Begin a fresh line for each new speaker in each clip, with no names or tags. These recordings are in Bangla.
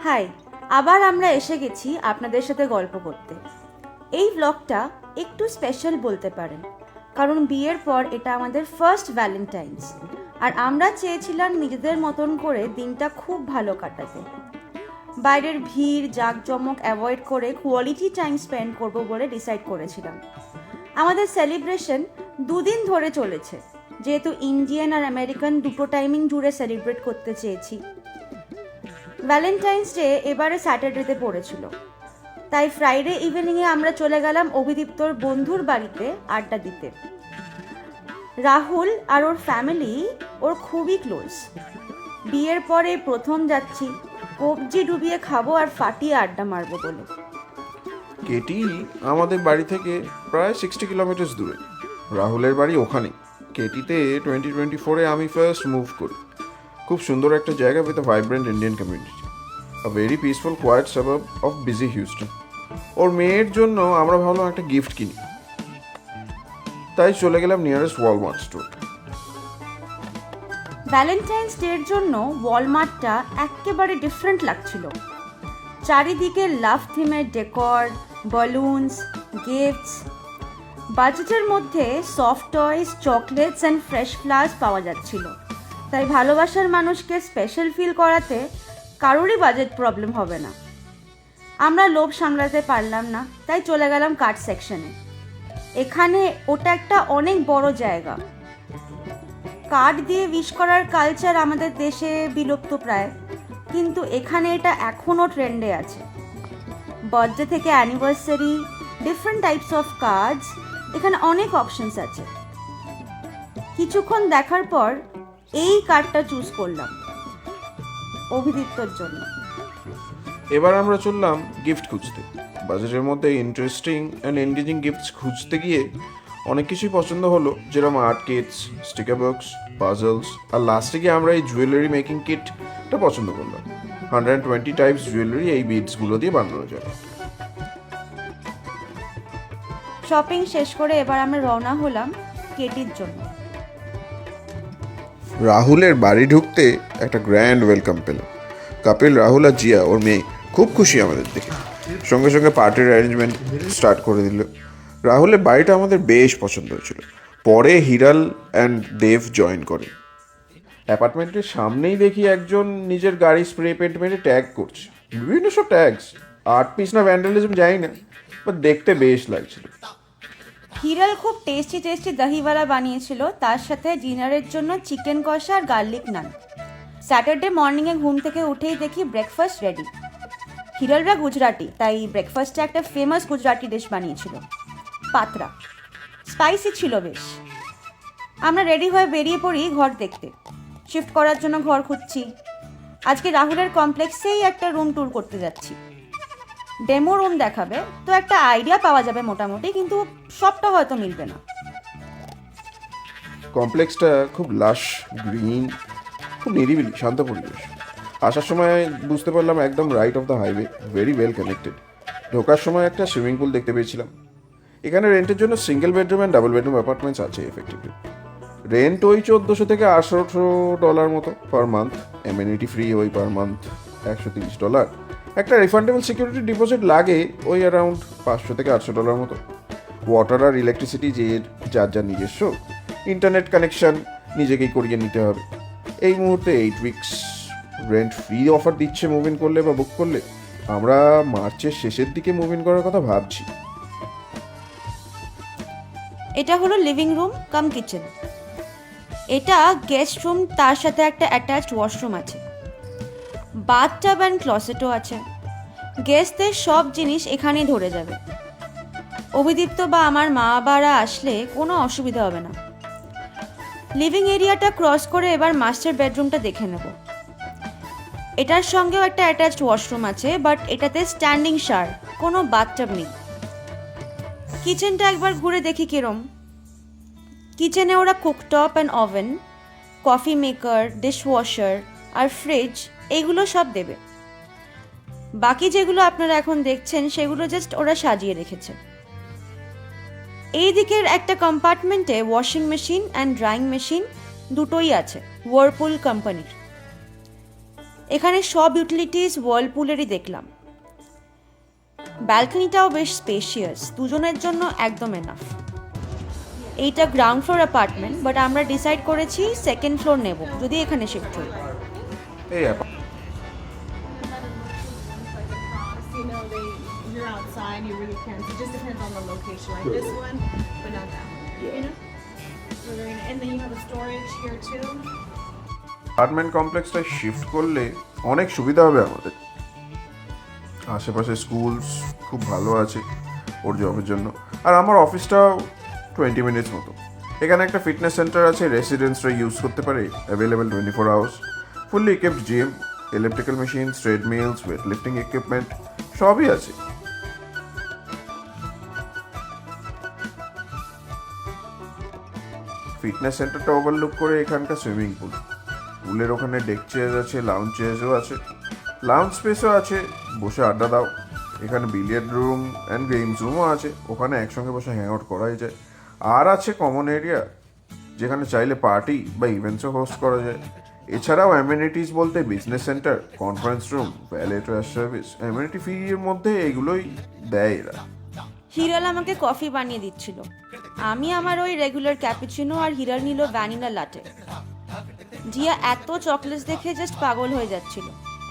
হাই, আবার আমরা এসে গেছি আপনাদের সাথে গল্প করতে। এই ব্লগটা একটু স্পেশাল বলতে পারেন, কারণ বিয়ের পর এটা আমাদের ফার্স্ট ভ্যালেন্টাইন্স, আর আমরা চেয়েছিলাম নিজেদের মতন করে দিনটা খুব ভালো কাটাতে। বাইরের ভিড় জাঁকজমক অ্যাভয়েড করে কোয়ালিটি টাইম স্পেন্ড করবো বলে ডিসাইড করেছিলাম। আমাদের সেলিব্রেশন 2 দিন ধরে চলেছে, যেহেতু ইন্ডিয়ান আর আমেরিকান দুটো টাইমিং জুড়ে সেলিব্রেট করতে চেয়েছি। ভ্যালেন্টাইন্স ডে এবারে স্যাটারডেতে পড়েছিল, তাই ফ্রাইডে ইভিনিংয়ে আমরা চলে গেলাম অভিদীপ্তর বন্ধুর বাড়িতে আড্ডা দিতে। রাহুল আর ওর ফ্যামিলি ওর খুবই ক্লোজ। বিয়ের পরে প্রথম যাচ্ছি, কবজি ডুবিয়ে খাবো আর ফাটিয়ে আড্ডা মারবো বলে।
কেটি আমাদের বাড়ি থেকে প্রায় 60 কিলোমিটার দূরে। রাহুলের বাড়ি ওখানে। কেটিতে 2024-এ আমি ফার্স্ট মুভ করি। খুব সুন্দর একটা জায়গা with a vibrant Indian community, a very peaceful quiet suburb of busy Houston. ওর মেয়ের জন্য আমরা ভাবলাম একটা গিফট কিনি, তাই চলে গেলাম নিয়ারেস্ট ওয়ালমার্ট স্টোর।
ভ্যালেন্টাইন্স ডের জন্য ওয়ালমার্টটা একেবারে ডিফারেন্ট লাগছিল। চারিদিকে লাভ থিমের ডেকর, বালুনস, গিফটস। বাজেটের মধ্যে soft toys, chocolates and fresh flowers পাওয়া যাচ্ছিল, তাই ভালোবাসার মানুষকে স্পেশাল ফিল করাতে কারোরই বাজেট প্রবলেম হবে না। আমরা লোভ সামলাতে পারলাম না, তাই চলে গেলাম কার্ড সেকশনে। এখানে ওটা একটা অনেক বড় জায়গা। কার্ড দিয়ে উইশ করার কালচার আমাদের দেশে বিলুপ্ত প্রায়, কিন্তু এখানে এটা এখনও ট্রেন্ডে আছে। বার্থডে থেকে anniversary, different types of cards, এখানে অনেক অপশনস আছে। কিছুক্ষণ দেখার পর এই কার্ডটা চুজ করলাম অভিদীপ্তর জন্য।
এবার আমরা চললাম গিফট খুঁজতে। বাজেটের মধ্যে ইন্টারেস্টিং অ্যান্ড এনগেজিং গিফটস খুঁজতে গিয়ে অনেক কিছুই পছন্দ হলো, যেরকম art kits, sticker box, puzzles, আর লাস্টে গিয়ে আমরা এই জুয়েলারি মেকিং কিটটা পছন্দ করলাম। 120 টাইপস জুয়েলারি এই বিডসগুলো দিয়ে বানানো যায়।
শপিং শেষ করে এবার আমরা রওনা হলাম কেটির জন্য।
রাহুলের বাড়ি ঢুকতে একটা গ্র্যান্ড ওয়েলকাম পেল। কাপিল, রাহুল আর জিয়া ওর মেয়ে খুব খুশি আমাদের দেখে। সঙ্গে সঙ্গে পার্টির অ্যারেঞ্জমেন্ট স্টার্ট করে দিল। রাহুলের বাড়িটা আমাদের বেশ পছন্দ হয়েছিল। পরে হিরাল অ্যান্ড দেব জয়েন করে। অ্যাপার্টমেন্টের সামনেই দেখি একজন নিজের গাড়ি স্প্রে পেন্ট মেরে ট্যাগ করছে। বিভিন্ন সব ট্যাগস, আর্ট পিস না ভ্যান্ডালিজম জানি না, বাট দেখতে বেশ লাগছিল।
হিরাল খুব টেস্টি টেস্টি দহিওয়ালা বানিয়েছিল, তার সাথে ডিনারের জন্য চিকেন কষা আর গার্লিক নান। স্যাটারডে মর্নিংয়ে ঘুম থেকে উঠেই দেখি ব্রেকফাস্ট রেডি। হিরালরা গুজরাটি, তাই ব্রেকফাস্টে একটা ফেমাস গুজরাটি ডিশ বানিয়েছিল, পাতরা। স্পাইসি ছিল বেশ। আমরা রেডি হয়ে বেরিয়ে পড়ি ঘর দেখতে। শিফট করার জন্য ঘর খুঁজছি। আজকে রাহুলের কমপ্লেক্সেই একটা রুম ট্যুর করতে যাচ্ছি। ডেমো রুম দেখাবে, তো একটা আইডিয়া পাওয়া যাবে মোটামুটি, কিন্তু সবটা হয়তো মিলবে না।
কমপ্লেক্সটা খুব লাশ গ্রিন, খুব নিরিবিলি শান্ত পরিবেশ। আসার সময় বুঝতে পারলাম একদম right of the highway, very well connected. ঢোকার সময় একটা সুইমিং পুল দেখতে পেয়েছিলাম। এখানে রেন্টের জন্য single bedroom and double bedroom apartments আছে এফেক্টিভলি। রেন্ট ওই $1400 থেকে $1800 মতো পার মান্থ। অ্যামেনিটি ফ্রি ওই পার মান্থ $130। একটা রিফান্ডেবল সিকিউরিটি ডিপোজিট লাগে ওই অ্যারাউন্ড $500 থেকে $800 মতো। ওয়াটার আর ইলেকট্রিসিটি যার যার নিজস্ব। ইন্টারনেট কানেকশন নিজেকেই করিয়ে নিতে হবে। এই মুহূর্তে 8 উইকস রেন্ট ফ্রি অফার দিচ্ছে মুভ ইন করলে বা বুক করলে। আমরা মার্চের শেষের দিকে মুভ ইন করার কথা ভাবছি।
এটা হলো লিভিং রুম কাম কিচেন। এটা গেস্ট রুম, তার সাথে একটা অ্যাটাচড ওয়াশরুম আছে। বাথটাব অ্যান্ড ক্লসেটও আছে। গেস্টদের সব জিনিস এখানেই ধরে যাবে। অভিদীপ্ত বা আমার মা বাবারা আসলে কোনো অসুবিধা হবে না। লিভিং এরিয়াটা ক্রস করে এবার মাস্টার বেডরুমটা দেখে নেব। এটার সঙ্গেও একটা অ্যাটাচড ওয়াশরুম আছে, বাট এটাতে স্ট্যান্ডিং শাওয়ার, কোনো বাথটাব নেই। কিচেনটা একবার ঘুরে দেখি কিরম। কিচেনে ওরা cooktop and oven, coffee maker, dishwasher আর ফ্রিজ এইগুলো সব দেবে। বাকি যেগুলো আপনারা এখন দেখছেন সেগুলো জাস্ট ওরা সাজিয়ে রেখেছে। এই দিকের একটা কম্পার্টমেন্টে washing machine and drying machine দুটোই আছে, ওয়ারপুল কোম্পানির। এখানে সব ইউটিলিটিস ওয়ার্লপুলেরই দেখলাম। ব্যালকনিটাও বেশ স্পেশিয়াস, দুজনের জন্য একদম এনাফ। এইটা গ্রাউন্ড ফ্লোর অ্যাপার্টমেন্ট, বাট আমরা ডিসাইড করেছি সেকেন্ড ফ্লোর নেব যদি এখানে শিফট হই।
এই
You know, you're outside, you really can. So it just depends on the location, like this one, but not that one. You know? So and then you have a storage here too.
Apartment কমপ্লেক্সটা শিফট করলে অনেক সুবিধা হবে আমাদের। আশেপাশে স্কুলস খুব ভালো আছে ওর জবের জন্য, আর আমার অফিসটাও 20 মিনিটস মতো। এখানে একটা ফিটনেস সেন্টার আছে, রেসিডেন্টসরা ইউজ করতে পারে, available 24 hours. Fully equipped gym, electrical machines, treadmills, weight lifting equipment সবই আছে। ফিটনেস সেন্টারটা ওভারলুক করে এখানকার সুইমিং পুল, পুলের ওখানে ডেক চেয়ার আছে, লাউঞ্জ চেয়ারও আছে, লাউঞ্জ স্পেসও আছে, বসে আড্ডা দাও। এখানে বিলিয়ার্ড রুম অ্যান্ড গেমস রুমও আছে, ওখানে একসঙ্গে বসে হ্যাং আউট করাই যায়। আর আছে কমন এরিয়া, যেখানে চাইলে পার্টি বা ইভেন্টসও হোস্ট করা যায়। এছাড়াও অ্যামেনিটিস বলতে business centre, conference room, valet service, amenity ফির মধ্যে এগুলোই দেয় এরা।
হিরাল আমাকে কফি বানিয়ে দিচ্ছিল, আমি আমার ওই রেগুলার ক্যাপুচিনো আর হিরাল নিল ভ্যানিলা লাটে। জিয়া এত চকলেটস দেখে জাস্ট পাগল হয়ে যাচ্ছিল,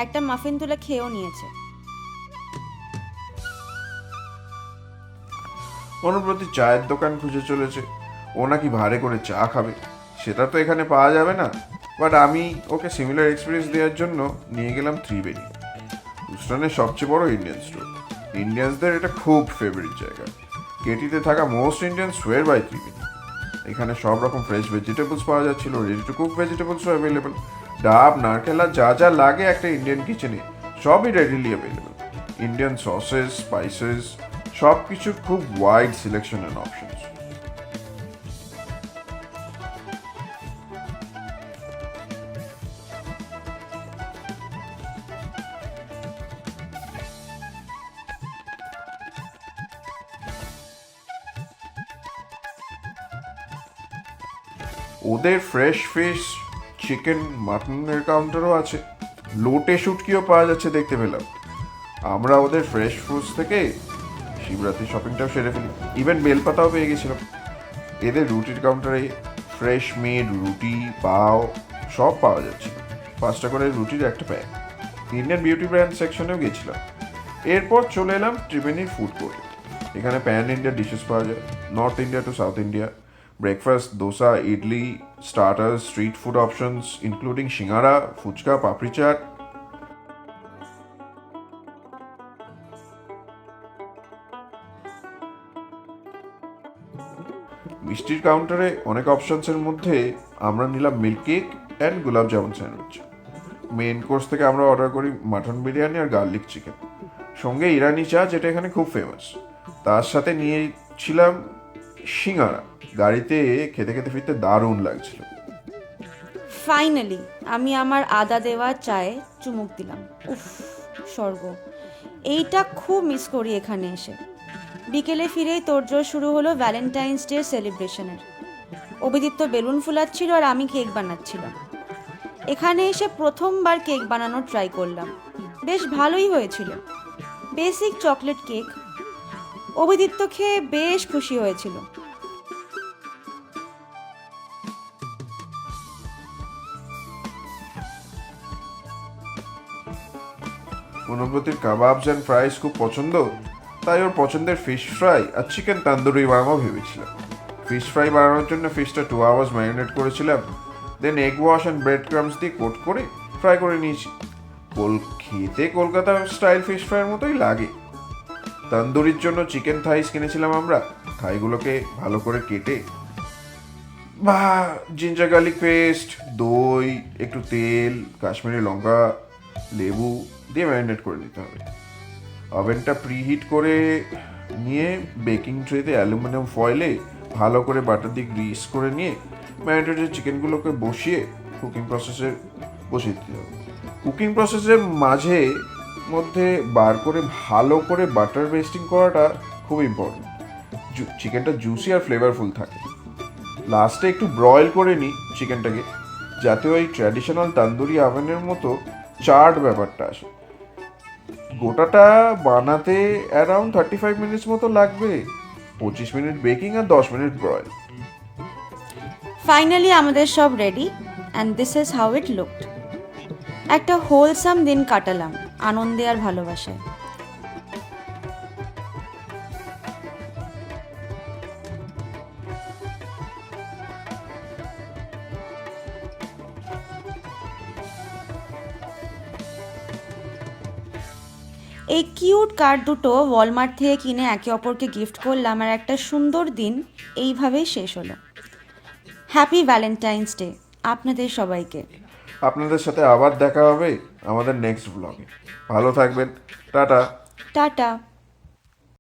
একটা মাফিন তুলে খেয়েও নিয়েছে।
অনুব্রতি চায়ের দোকান খুঁজে চলেছে, ও নাকি ভাড়ে করে চা খাবে। সেটা তো এখানে পাওয়া যাবে না, বাট আমি ওকে সিমিলার এক্সপিরিয়েন্স দেওয়ার জন্য নিয়ে গেলাম ত্রিবেণী, হুস্টনের সবচেয়ে বড় ইন্ডিয়ান স্টোর। ইন্ডিয়ানসদের এটা খুব ফেভারিট জায়গা। কেটিতে থাকা মোস্ট ইন্ডিয়ান সোয়ার বাই ত্রিবেণী। এখানে সব রকম ফ্রেশ ভেজিটেবলস পাওয়া যাচ্ছিল, রেডি টু কুক ভেজিটেবলসও অ্যাভেলেবেল। ডাব, নারকেল আর যা যা লাগে একটা ইন্ডিয়ান কিচেনে সবই readily available. Indian sausages, spices, সব কিছুর খুব ওয়াইড সিলেকশন অ্যান্ড অপশনস। ওদের ফ্রেশ ফিশ, চিকেন, মাটনের কাউন্টারও আছে, লোটে শুটকিও পাওয়া যাচ্ছে দেখতে পেলাম। আমরা ওদের ফ্রেশ ফুডস থেকে শিবরাত্রি শপিংটাও সেরে ফেলি, ইভেন বেলপাতাও পেয়ে গেছিলাম। এদের রুটির কাউন্টারে ফ্রেশ মেড রুটি, পাও সব পাওয়া যাচ্ছে, 5 টাকা করে রুটির একটা প্যাক। ইন্ডিয়ান বিউটি ব্র্যান্ড সেকশনেও গেছিলাম। এরপর চলে এলাম ত্রিবেণীর ফুড কোর্টে। এখানে প্যান ইন্ডিয়া ডিশেস পাওয়া যায়, North India to South India. Breakfast, dosa, idli, starters, street food options including singara, phuchka, papdi chaat. মিষ্টির কাউন্টারে অনেক অপশনসের মধ্যে আমরা নিলাম মিল্ক কেক অ্যান্ড গোলাপ জামুন স্যান্ডউইচ। মেন কোর্স থেকে আমরা অর্ডার করি মাটন বিরিয়ানি আর গার্লিক চিকেন, সঙ্গে ইরানি চা যেটা এখানে খুব ফেমাস। তার সাথে নিয়েছিলাম সিঙ্গারা। গাড়িতে খেতে খেতে ফিরতে দারুণ লাগছিল।
ফাইনালি আমি আমার আদা দেওয়া চায়ে চুমুক দিলাম। উফ, স্বর্গ! এইটা খুব মিস করি এখানে এসে। বিকেলে ফিরেই তোড়জোড় শুরু হলো ভ্যালেন্টাইন্স ডে সেলিব্রেশনের। অভিদিত্য বেলুন ফুলাচ্ছিল আর আমি কেক বানাচ্ছিলাম। এখানে এসে প্রথমবার কেক বানানোর ট্রাই করলাম, বেশ ভালোই হয়েছিল। Basic chocolate cake. অভিদিত্য খেয়ে বেশ খুশি হয়েছিল।
অনুব্রতির কাবাবস অ্যান্ড ফ্রাইস খুব পছন্দ, তাই ওর পছন্দের ফিশ ফ্রাই আর চিকেন তান্দুরি বানাবো ভেবেছিলাম। ফিশ ফ্রাই বানানোর জন্য ফিশটা 2 আওয়ার্স ম্যারিনেট করেছিলাম, then egg wash and bread crumbs দিয়ে কোট করে ফ্রাই করে নিয়েছি। খেতে কলকাতার স্টাইল ফিশ ফ্রাইয়ের মতোই লাগে। তান্দুরির জন্য চিকেন থাইস কিনেছিলাম আমরা। থাইগুলোকে ভালো করে কেটে বা জিঞ্জার গার্লিক পেস্ট, দই, একটু তেল, কাশ্মীরি লঙ্কা, লেবু দিয়ে ম্যারিনেট করে দিতে হবে। ওভেনটা প্রিহিট করে নিয়ে বেকিং ট্রেতে অ্যালুমিনিয়াম ফয়েলে ভালো করে বাটার দিয়ে গ্রিস করে নিয়ে ম্যারিনেটেড চিকেনগুলোকে বসিয়ে কুকিং প্রসেসে বসিয়ে দিতে হবে। কুকিং প্রসেসের মাঝে মধ্যে বার করে ভালো করে বাটার বেস্টিং করাটা খুব ইম্পর্টেন্ট। চিকেনটা জুসি আর ফ্লেভারফুল থাকে। লাস্টে একটু ব্রয়েল করে নিই চিকেনটাকে, যাতে ওই ট্র্যাডিশনাল তান্দুরি ওভেনের মতো চার্ড ব্যাপারটা আসে। গোটাটা বানাতে অ্যারাউন্ড 35 মিনিটস মতো লাগবে, 25 মিনিট বেকিং আর 10 মিনিট ব্রয়েল।
ফাইনালি আমাদের সব ready and this is how it looked. একটা হোলসাম দিন কাটালাম আনন্দে আর ভালোবাসায়। এই কিউট কার্ড দুটো ওয়ালমার্ট থেকে কিনে একে অপরকে গিফট করলাম আর একটা সুন্দর দিন এইভাবেই শেষ হলো। হ্যাপি ভ্যালেন্টাইন্স ডে আপনাদের সবাইকে।
আপনাদের সাথে আবার দেখা হবে আমাদের নেক্সট ব্লগে। ভালো থাকবেন, টাটা।
টাটা।